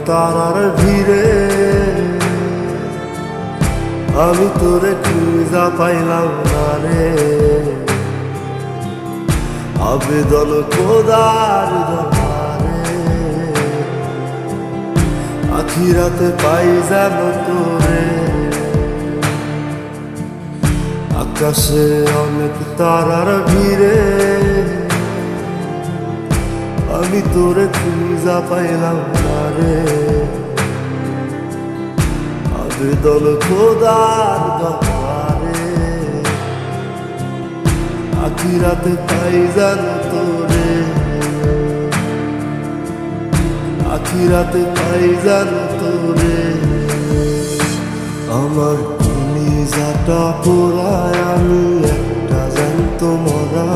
তারার ভিড়ে আমি তোরে খুঁজা পাইলাম না রে। আবেদন খোদার দরবারে আখিরাতে পাই যেন তোরে। আকাশে অনেক তারার ভিড়ে আমি তোরে খুঁজা পাইলাম না রে। আবেদন খোদার দরবারে আখিরাতে পাই যেন তোরে। আখিরাতে পাই যেন তোরে। আমার কলিজাটা পোড়ায় আমি একটা জ্যান্ত মরা।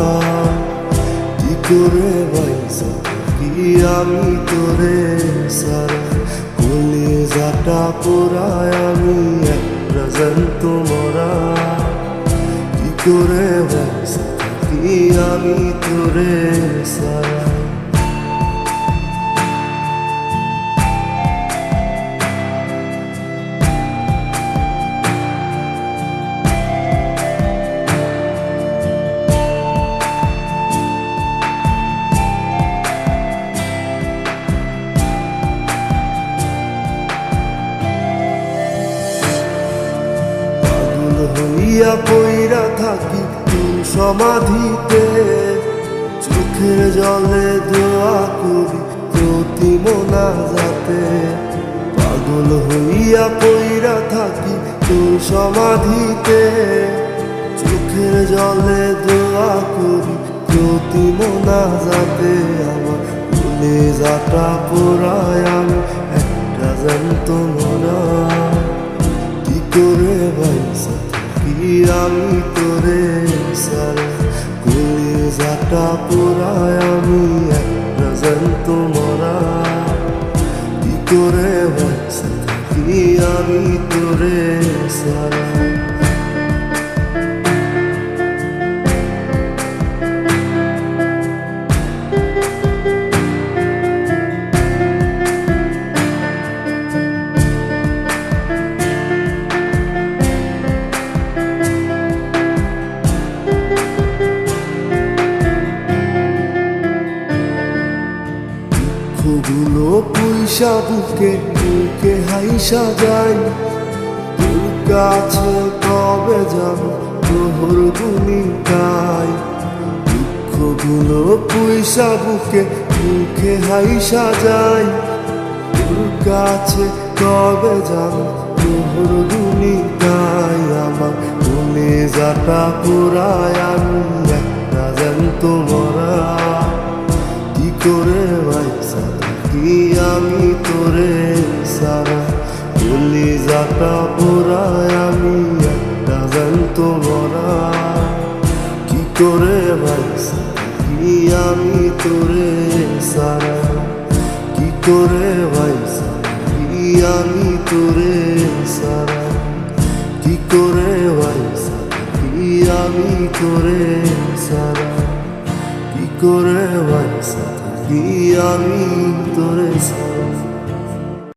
কি করে বাইসা কি আমি তোরে সারা। কলিজাটা পোড়ায় আমি একটা জ্যান্ত মরা। কি করে বাইসা কি আমি তোরে সারা। হইয়া পইরা থাকি তুই সমাধিতে। চোখের জলে দোয়া করি প্রতি মোনাজাতে। পাগল হইয়া পইরা থাকি তুই সমাধিতে। চোখের জলে দোয়া করি প্রতি মোনাজাতে। আমার কলিজাটা পোড়ায় আমি একটা জ্যান্ত মরা। কি করে বাইসা কি আমি তোরে সারা। কলিজাটা পোড়ায় আমি একটা জ্যান্ত মরা। কি করে বাইসা কি আমি তোরে সারা। গুলো পয়সা বুকে বুকে হাইসা যাই। তোর কাছে কবে যাব তোর ভূমিকায়। দুঃখগুলো পয়সা বুকে বুকে হাইসা যাই। তোর কাছে কবে যাব তোর ভূমিকায়। আমার কলিজাটা পোড়ায় আমি একটা জ্যান্ত মরা। কি করে বাইসা কি আমি তোরে সারা। কলিজাটা পোড়ায় আমি একটা জ্যান্ত মরা। কি করে বাইসা কি আমি তোরে সারা। কি করে বাইসা কি আমি তোরে সারা। কি করে বাইসা কি আমি তোরে সারা। কি করে বাইসা কি আমি তোরে সারা।